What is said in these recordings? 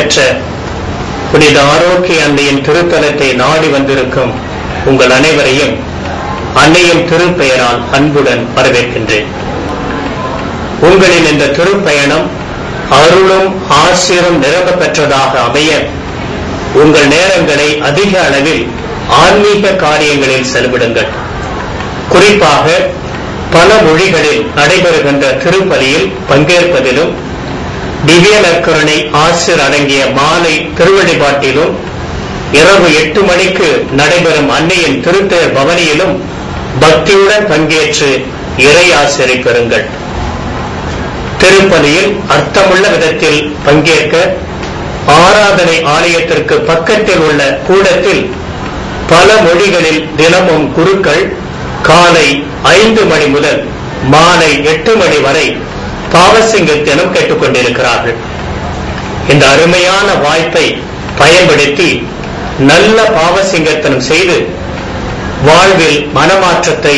பெற்ற புனித ஆரோக்கிய அன்னையின் திருத்தலத்தை நாடி வந்திருக்கும் உங்கள் அனைவரையும் அன்னையின் திருப்பெயரால் அன்புடன் வரவேற்கின்றேன். உங்களின் இந்த திருப்பயணம் அருளும் ஆசிரும் நிரம்ப பெற்றதாக அமைய உங்கள் நேரங்களை அதிக அளவில் ஆன்மீக காரியங்களில் செலவிடுங்கள். குறிப்பாக பல மொழிகளில் நடைபெறுகின்ற திருப்பலியில் பங்கேற்பதிலும் திவ்ய நற்கருணை ஆசிர் அடங்கிய மாலை திருவழிபாட்டிலும் இரவு 8 மணிக்கு நடைபெறும் அன்னையின் திருத்தேர் பவனியிலும் பக்தியுடன் பங்கேற்று இறை ஆசிரை பெறுங்கள். திருப்பலியில் அர்த்தமுள்ள விதத்தில் பங்கேற்க ஆராதனை ஆலயத்திற்கு பக்கத்தில் உள்ள கூடத்தில் பல மொழிகளில் தினமும் குருக்கள் காலை 5 மணி முதல் மாலை 8 மணி வரை பாவசிங்கத்தினம் கேட்டுக்கொண்டிருக்கிறார்கள். இந்த அருமையான வாய்ப்பை பயன்படுத்தி நல்ல பாவசிங்கத்தனம் செய்து வாழ்வில் மனமாற்றத்தை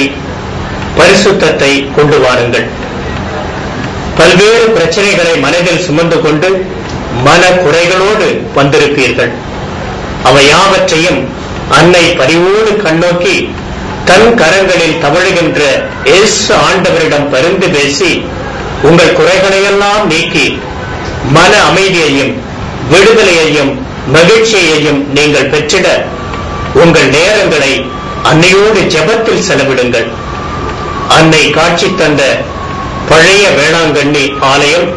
பரிசுத்தத்தை கொண்டு வாருங்கள். பல்வேறு பிரச்சனைகளை மனதில் சுமந்து கொண்டு மன குறைகளோடு வந்திருப்பீர்கள். அவை யாவற்றையும் அன்னை பரிவோடு கண்ணோக்கி தன் கரங்களில் தவழுகின்ற இயேசு ஆண்டவரிடம் பரிந்து பேசி உங்கள் குறைகளையெல்லாம் நீக்கி மன அமைதியையும் விடுதலையையும் மகிழ்ச்சியையும் நீங்கள் பெற்றிட உங்கள் நேரங்களை அன்னையோடு ஜெபத்தில் செலவிடுங்கள். அன்னை காட்சி தந்த பழைய வேளாங்கண்ணி ஆலயம்,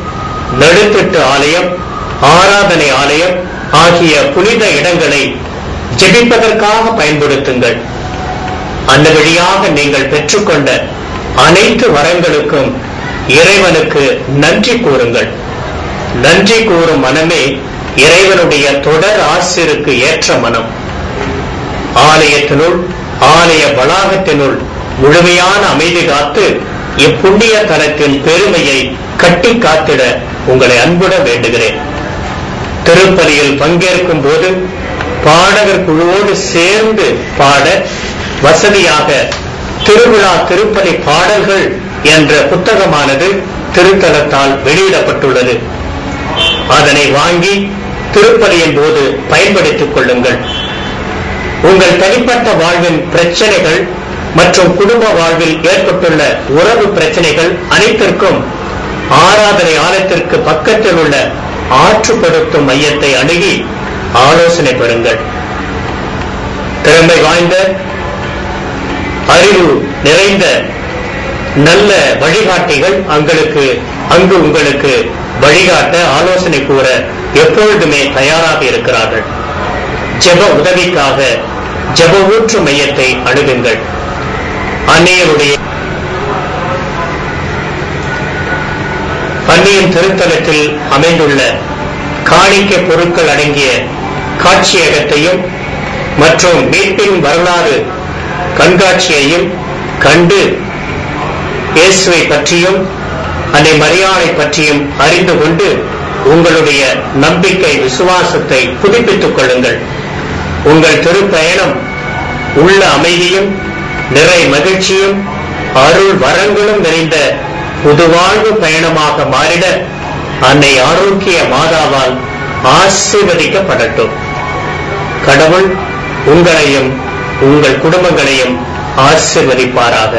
நடுத்திட்டு ஆலயம், ஆராதனை ஆலயம் ஆகிய புனித இடங்களை ஜெபிப்பதற்காக பயன்படுத்துங்கள். அந்த வழியாக நீங்கள் பெற்றுக்கொண்ட அனைத்து வரங்களுக்கும் இறைவனுக்கு நன்றி கூறுங்கள். நன்றி கூறும் மனமே இறைவனுடைய தொடர் ஆசிருக்கு ஏற்ற மனம். ஆலயத்தினுள் ஆலய வளாகத்தினுள் முழுமையான அமைதி காத்து இப்புண்ணிய தலத்தின் பெருமையை கட்டி காத்திட உங்களை அன்புடன் வேண்டுகிறேன். திருப்பலியில் பங்கேற்கும் போது பாடகர் குழுவோடு சேர்ந்து பாட வசதியாக திருவிழா திருப்பலி பாடல்கள் என்ற புத்தகமானது திருத்தலத்தால் வெளியிடப்பட்டுள்ளது. அதனை வாங்கி திருப்பலியின் போது பயன்படுத்திக் கொள்ளுங்கள். உங்கள் தனிப்பட்ட வாழ்வின் பிரச்சனைகள் மற்றும் குடும்ப வாழ்வில் ஏற்பட்டுள்ள உறவு பிரச்சனைகள் அனைத்திற்கும் ஆராதனை ஆலயத்திற்கு பக்கத்தில் உள்ள ஆற்றுப்படுத்தும் மையத்தை அணுகி ஆலோசனை பெறுங்கள். திறமை வாய்ந்த அறிவு நிறைந்த நல்ல வழிகாட்டிகள் அங்கு உங்களுக்கு வழிகாட்ட ஆலோசனை கூற எப்பொழுதுமே தயாராக இருக்கிறார்கள். ஜெப உதவிக்காக ஜெப ஊற்று மையத்தை அணுகுங்கள். அன்னையின் திருத்தலத்தில் அமைந்துள்ள காணிக்கை பொருட்கள் அடங்கிய காட்சியகத்தையும் மற்றும் மீட்பின் வரலாறு கண்காட்சியையும் கண்டு இயேசுவை பற்றியும் அன்னை மரியாதை பற்றியும் அறிந்து கொண்டு உங்களுடைய நம்பிக்கை விசுவாசத்தை புதுப்பித்துக் கொள்ளுங்கள். உங்கள் திருப்பயணம் உள்ள அமைதியும் நிறை மகிழ்ச்சியும் அருள் வரங்களும் நிறைந்த புதுவாழ்வு பயணமாக மாறிட அன்னை ஆரோக்கிய மாதாவால் ஆசீர்வதிக்கப்படட்டும். கடவுள் உங்களையும் உங்கள் குடும்பங்களையும் ஆசீர்வதிப்பாராக.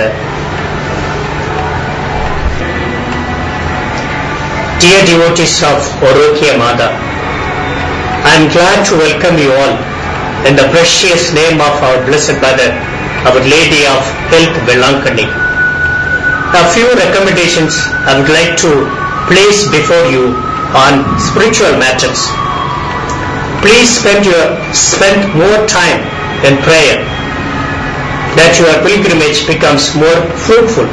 Dear devotees of Orokia Mada, I am glad to welcome you all in the precious name of our Blessed Mother, Our Lady of Health, Vellankani. A few recommendations I would like to place before you on spiritual matters. Please spend more time in prayer, that your pilgrimage becomes more fruitful,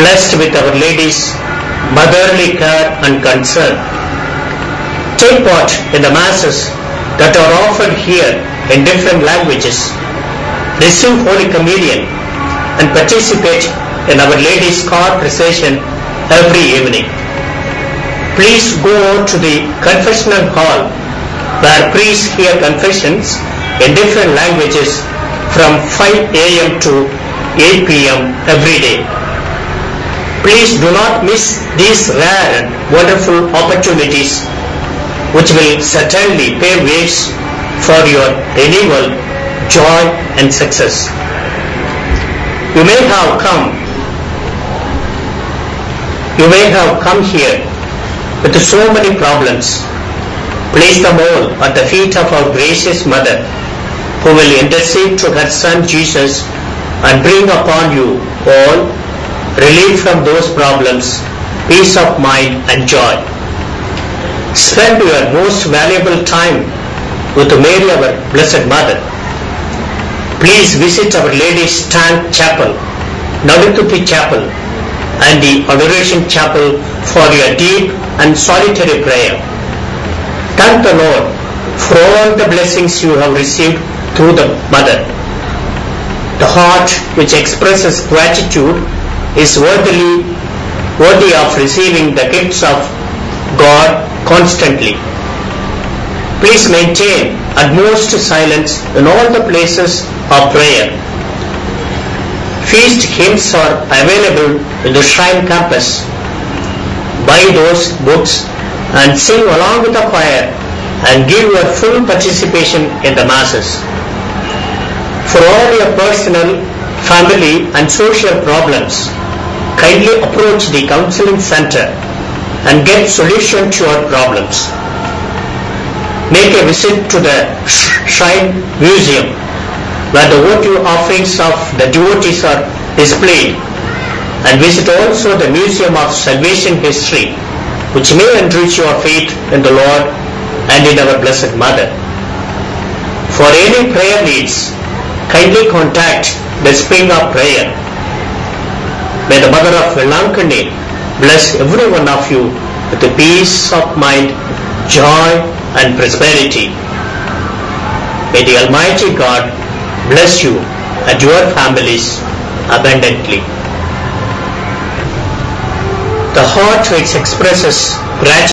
blessed with Our Lady's motherly care and concern. Take part in the masses that are offered here in different languages. Receive Holy Communion and participate in Our Lady's car procession every evening. Please go out to the confessional hall where priests hear confessions in different languages from 5 a.m. to 8 p.m. every day. Please do not miss these rare and wonderful opportunities which will certainly pave ways for your renewal, joy and success. You may have come here with so many problems. Place them all at the feet of our gracious Mother, who will intercede to her Son Jesus and bring upon you all relief from those problems, peace of mind and joy. Spend your most valuable time with Mary, our Blessed Mother. Please visit Our Lady's Tank Chapel, Nadututi Chapel and the Adoration Chapel for your deep and solitary prayer. Thank the Lord for all the blessings you have received through the Mother. The heart which expresses gratitude is worthy of receiving the gifts of God constantly. Please maintain utmost silence in all the places of prayer. Feast hymns are available in the shrine campus. Buy those books and sing along with the choir and give your full participation in the masses. For all your personal, family and social problems, kindly approach the counseling center and get solution to your problems. Make a visit to the Shrine Museum, where the votive offerings of the devotees are displayed, and visit also the Museum of Salvation History, which may enrich your faith in the Lord and in our Blessed Mother. For any prayer needs, kindly contact the Spring of Prayer. May the Mother of Velankani bless every one of you with the peace of mind, joy and prosperity. May the Almighty God bless you and your families abundantly. The heart which expresses gratitude